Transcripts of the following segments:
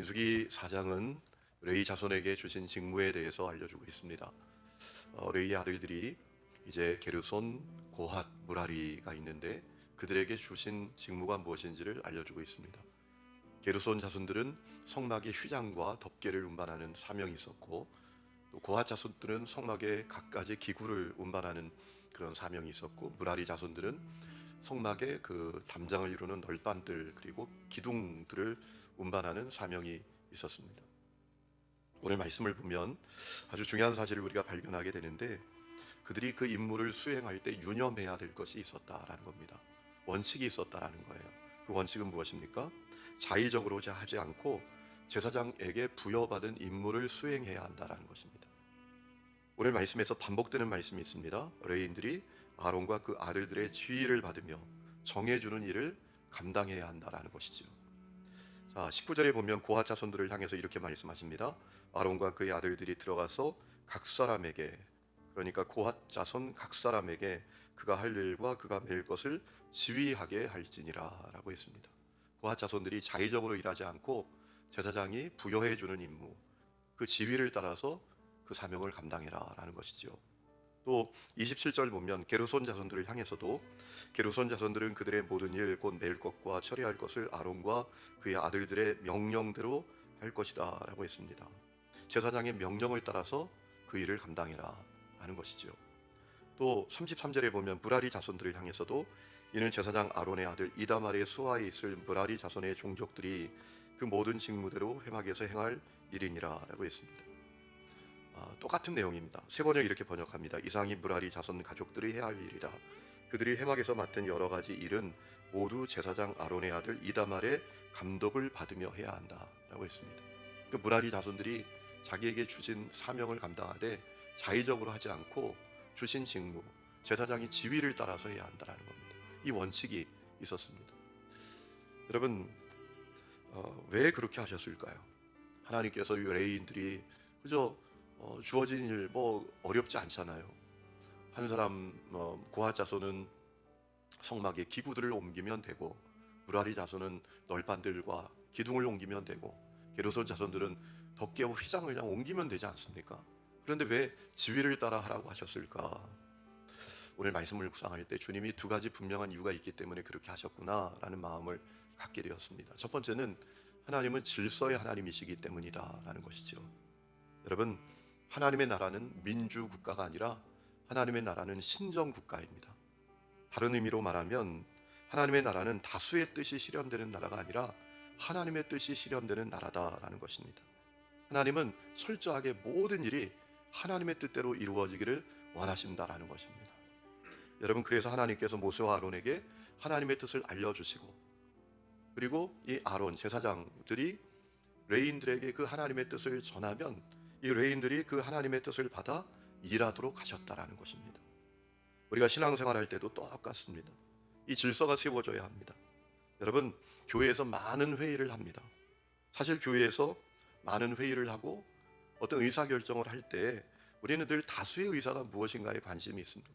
민수기 4장은 레위 자손에게 주신 직무에 대해서 알려주고 있습니다. 레위 아들들이 이제 게르손, 고핫, 무라리가 있는데 그들에게 주신 직무가 무엇인지를 알려주고 있습니다. 게르손 자손들은 성막의 휘장과 덮개를 운반하는 사명이 있었고, 또 고핫 자손들은 성막의 갖가지 기구를 운반하는 그런 사명이 있었고, 무라리 자손들은 성막의 그 담장을 이루는 널빤들 그리고 기둥들을 운반하는 사명이 있었습니다. 오늘 말씀을 보면 아주 중요한 사실을 우리가 발견하게 되는데, 그들이 그 임무를 수행할 때 유념해야 될 것이 있었다라는 겁니다. 원칙이 있었다라는 거예요. 그 원칙은 무엇입니까? 자의적으로 하지 않고 제사장에게 부여받은 임무를 수행해야 한다라는 것입니다. 오늘 말씀에서 반복되는 말씀이 있습니다. 레위인들이 아론과 그 아들들의 지위를 받으며 정해주는 일을 감당해야 한다라는 것이죠. 자, 19절에 보면 고핫 자손들을 향해서 이렇게 말씀하십니다. 아론과 그의 아들들이 들어가서 각 사람에게, 그러니까 고핫 자손 각 사람에게 그가 할 일과 그가 맬 것을 지휘하게 할지니라 라고 했습니다. 고핫 자손들이 자의적으로 일하지 않고 제사장이 부여해 주는 임무, 그 지휘를 따라서 그 사명을 감당해라 라는 것이죠. 또 27절 보면 게르손 자손들을 향해서도 게르손 자손들은 그들의 모든 일 곧 맬 것과 처리할 것을 아론과 그의 아들들의 명령대로 할 것이다 라고 했습니다. 제사장의 명령을 따라서 그 일을 감당해라 하는 것이죠. 또 33절에 보면 무라리 자손들을 향해서도 이는 제사장 아론의 아들 이다말의 수하에 있을 무라리 자손의 종족들이 그 모든 직무대로 회막에서 행할 일이니라 라고 했습니다. 똑같은 내용입니다. 세 번을 이렇게 번역합니다. 이상이 무라리 자손 가족들이 해야 할 일이다. 그들이 회막에서 맡은 여러 가지 일은 모두 제사장 아론의 아들 이다말의 감독을 받으며 해야 한다 라고 했습니다. 그 무라리 자손들이 자기에게 주신 사명을 감당하되 자의적으로 하지 않고 주신 직무, 제사장이 지휘를 따라서 해야 한다는 겁니다. 이 원칙이 있었습니다. 여러분, 왜 그렇게 하셨을까요? 하나님께서 이 레위인들이 그저 주어진 일 어렵지 않잖아요. 한 사람 고핫 자손은 성막에 기구들을 옮기면 되고, 무라리 자손은 널판들과 기둥을 옮기면 되고, 게르손 자손들은 덮개와 휘장을 그냥 옮기면 되지 않습니까? 그런데 왜 지위를 따라 하라고 하셨을까? 오늘 말씀을 묵상할 때 주님이 두 가지 분명한 이유가 있기 때문에 그렇게 하셨구나라는 마음을 갖게 되었습니다. 첫 번째는 하나님은 질서의 하나님이시기 때문이다라는 것이죠. 여러분, 하나님의 나라는 민주 국가가 아니라 하나님의 나라는 신정 국가입니다. 다른 의미로 말하면 하나님의 나라는 다수의 뜻이 실현되는 나라가 아니라 하나님의 뜻이 실현되는 나라다라는 것입니다. 하나님은 철저하게 모든 일이 하나님의 뜻대로 이루어지기를 원하신다라는 것입니다. 여러분, 그래서 하나님께서 모세와 아론에게 하나님의 뜻을 알려주시고, 그리고 이 아론 제사장들이 레위인들에게 그 하나님의 뜻을 전하면 이 레위인들이 그 하나님의 뜻을 받아 일하도록 하셨다라는 것입니다. 우리가 신앙생활할 때도 똑같습니다. 이 질서가 세워져야 합니다. 여러분, 교회에서 많은 회의를 합니다. 사실 교회에서 많은 회의를 하고 어떤 의사결정을 할 때 우리는 늘 다수의 의사가 무엇인가에 관심이 있습니다.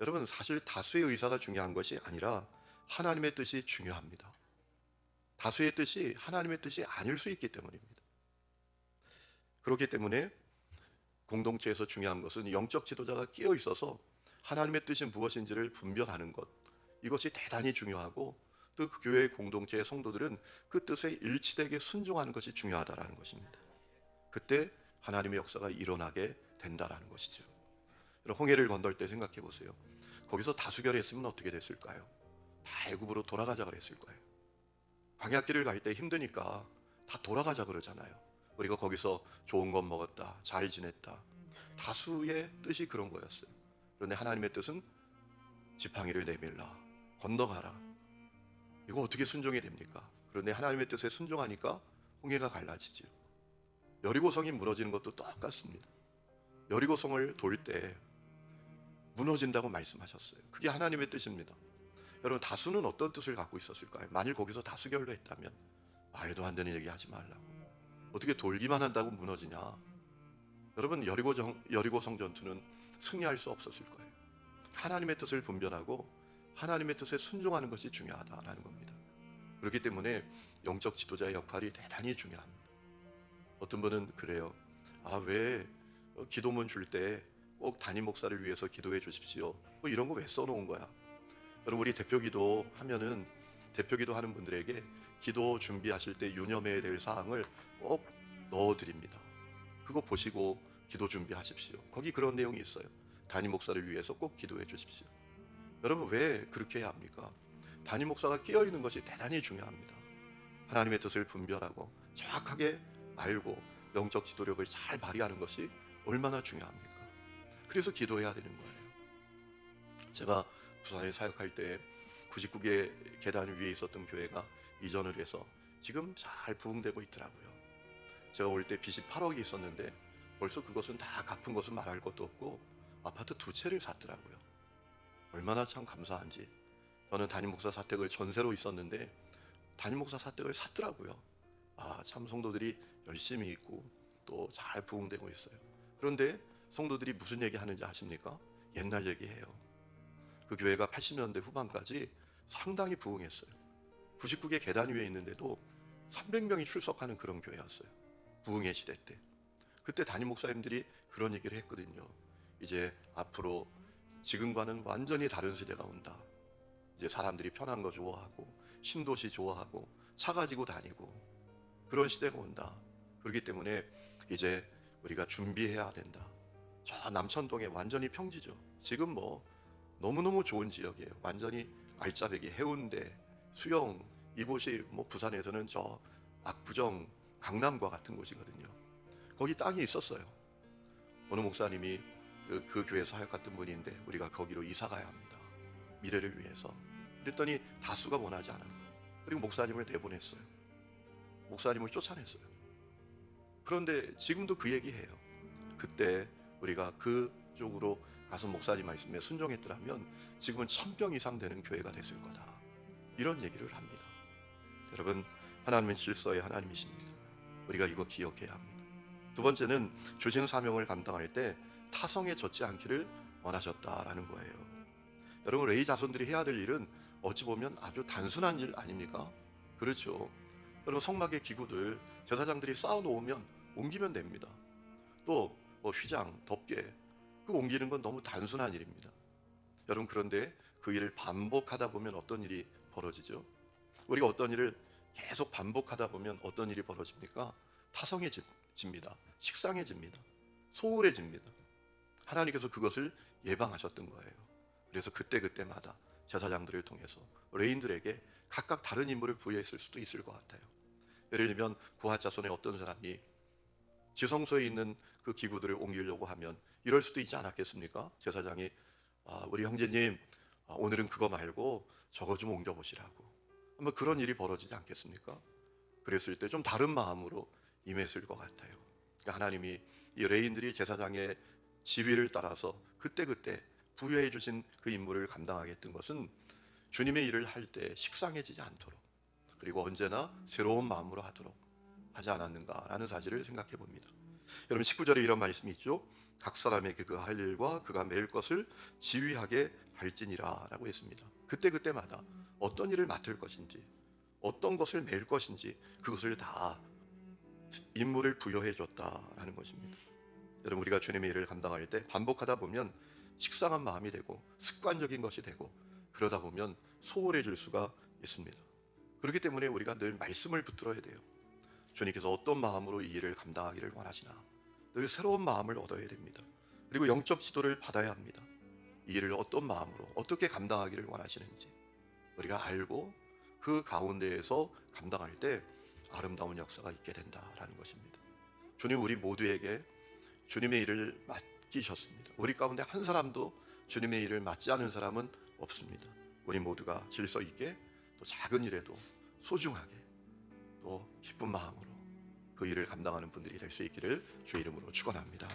여러분, 사실 다수의 의사가 중요한 것이 아니라 하나님의 뜻이 중요합니다. 다수의 뜻이 하나님의 뜻이 아닐 수 있기 때문입니다. 그렇기 때문에 공동체에서 중요한 것은 영적 지도자가 끼어 있어서 하나님의 뜻이 무엇인지를 분별하는 것, 이것이 대단히 중요하고, 또 그 교회의 공동체의 성도들은 그 뜻에 일치되게 순종하는 것이 중요하다라는 것입니다. 그때 하나님의 역사가 일어나게 된다라는 것이죠. 홍해를 건널 때 생각해 보세요. 거기서 다수결했으면 어떻게 됐을까요? 다 애굽으로 돌아가자 그랬을 거예요. 광야길을 갈 때 힘드니까 다 돌아가자 그러잖아요. 우리가 거기서 좋은 것 먹었다, 잘 지냈다. 다수의 뜻이 그런 거였어요. 그런데 하나님의 뜻은 지팡이를 내밀라, 건너가라. 이거 어떻게 순종이 됩니까? 그런데 하나님의 뜻에 순종하니까 홍해가 갈라지죠. 여리고성이 무너지는 것도 똑같습니다. 여리고성을 돌 때 무너진다고 말씀하셨어요. 그게 하나님의 뜻입니다. 여러분, 다수는 어떤 뜻을 갖고 있었을까요? 만일 거기서 다수결로 했다면 말도 안 되는 얘기 하지 말라고. 어떻게 돌기만 한다고 무너지냐? 여러분, 여리고성 전투는 승리할 수 없었을 거예요. 하나님의 뜻을 분별하고 하나님의 뜻에 순종하는 것이 중요하다라는 겁니다. 그렇기 때문에 영적 지도자의 역할이 대단히 중요합니다. 어떤 분은 그래요. 왜 기도문 줄 때 꼭 담임 목사를 위해서 기도해 주십시오. 뭐 이런 거 왜 써놓은 거야? 여러분, 우리 대표기도 하면은 대표기도 하는 분들에게 기도 준비하실 때 유념해야 될 사항을 꼭 넣어드립니다. 그거 보시고 기도 준비하십시오. 거기 그런 내용이 있어요. 담임 목사를 위해서 꼭 기도해 주십시오. 여러분, 왜 그렇게 해야 합니까? 담임 목사가 끼어 있는 것이 대단히 중요합니다. 하나님의 뜻을 분별하고 정확하게 알고 영적 지도력을 잘 발휘하는 것이 얼마나 중요합니까? 그래서 기도해야 되는 거예요. 제가 부산에 사역할 때 99개 계단 위에 있었던 교회가 이전을 해서 지금 잘 부흥되고 있더라고요. 제가 올 때 빚이 8억이 있었는데 벌써 그것은 다 갚은 것은 말할 것도 없고 아파트 2채를 샀더라고요. 얼마나 참 감사한지. 저는 담임 목사 사택을 전세로 있었는데 담임 목사 사택을 샀더라고요. 참 성도들이 열심히 있고 또 잘 부흥되고 있어요. 그런데 성도들이 무슨 얘기 하는지 아십니까? 옛날 얘기해요. 그 교회가 80년대 후반까지 상당히 부흥했어요. 99개 계단 위에 있는데도 300명이 출석하는 그런 교회였어요. 부흥의 시대 때. 그때 담임 목사님들이 그런 얘기를 했거든요. 이제 앞으로 지금과는 완전히 다른 시대가 온다. 이제 사람들이 편한 거 좋아하고 신도시 좋아하고 차 가지고 다니고 그런 시대가 온다. 그렇기 때문에 이제 우리가 준비해야 된다. 저 남천동에 완전히 평지죠. 지금 뭐 너무너무 좋은 지역이에요. 완전히 알짜배기, 해운대, 수영, 이곳이 뭐 부산에서는 저 압구정, 강남과 같은 곳이거든요. 거기 땅이 있었어요. 어느 목사님이 그 교회 사역 같은 분인데 우리가 거기로 이사 가야 합니다. 미래를 위해서. 그랬더니 다수가 원하지 않아요. 그리고 목사님을 내보냈어요. 목사님을 쫓아냈어요. 그런데 지금도 그 얘기해요. 그때 우리가 그쪽으로 가서 목사님 말씀에 순종했더라면 지금은 1000명 이상 되는 교회가 됐을 거다. 이런 얘기를 합니다. 여러분, 하나님은 질서의 하나님이십니다. 우리가 이거 기억해야 합니다. 두 번째는 주신 사명을 감당할 때 타성에 젖지 않기를 원하셨다라는 거예요. 여러분, 레위 자손들이 해야 될 일은 어찌 보면 아주 단순한 일 아닙니까? 그렇죠. 여러분, 성막의 기구들 제사장들이 쌓아놓으면 옮기면 됩니다. 또 뭐 휘장, 덮개 그 옮기는 건 너무 단순한 일입니다. 여러분, 그런데 그 일을 반복하다 보면 어떤 일이 벌어지죠? 우리가 어떤 일을 계속 반복하다 보면 어떤 일이 벌어집니까? 타성해집니다. 식상해집니다. 소홀해집니다. 하나님께서 그것을 예방하셨던 거예요. 그래서 그때그때마다 제사장들을 통해서 레인들에게 각각 다른 임무를 부여했을 수도 있을 것 같아요. 예를 들면 고핫 자손의 어떤 사람이 지성소에 있는 그 기구들을 옮기려고 하면 이럴 수도 있지 않았겠습니까? 제사장이 우리 형제님, 오늘은 그거 말고 저거 좀 옮겨보시라고. 아마 그런 일이 벌어지지 않겠습니까? 그랬을 때 좀 다른 마음으로 임했을 것 같아요. 그러니까 하나님이 이 레인들이 제사장의 지휘를 따라서 그때그때 부여해 주신 그 임무를 감당하게 했던 것은 주님의 일을 할 때 식상해지지 않도록, 그리고 언제나 새로운 마음으로 하도록 하지 않았는가라는 사실을 생각해 봅니다. 여러분, 19절에 이런 말씀이 있죠. 각 사람에게 그가 할 일과 그가 매일 것을 지휘하게 할지니라 라고 했습니다. 그때그때마다 어떤 일을 맡을 것인지, 어떤 것을 매일 것인지 그것을 다 임무를 부여해 줬다라는 것입니다. 여러분, 우리가 주님의 일을 감당할 때 반복하다 보면 식상한 마음이 되고 습관적인 것이 되고 그러다 보면 소홀해질 수가 있습니다. 그렇기 때문에 우리가 늘 말씀을 붙들어야 돼요. 주님께서 어떤 마음으로 이 일을 감당하기를 원하시나, 늘 새로운 마음을 얻어야 됩니다. 그리고 영적 지도를 받아야 합니다. 이 일을 어떤 마음으로 어떻게 감당하기를 원하시는지 우리가 알고 그 가운데에서 감당할 때 아름다운 역사가 있게 된다라는 것입니다. 주님, 우리 모두에게 주님의 일을 맡기셨습니다. 우리 가운데 한 사람도 주님의 일을 맡지 않은 사람은 없습니다. 우리 모두가 질서 있게, 또 작은 일에도 소중하게, 또 기쁜 마음으로 그 일을 감당하는 분들이 될 수 있기를 주의 이름으로 축원합니다.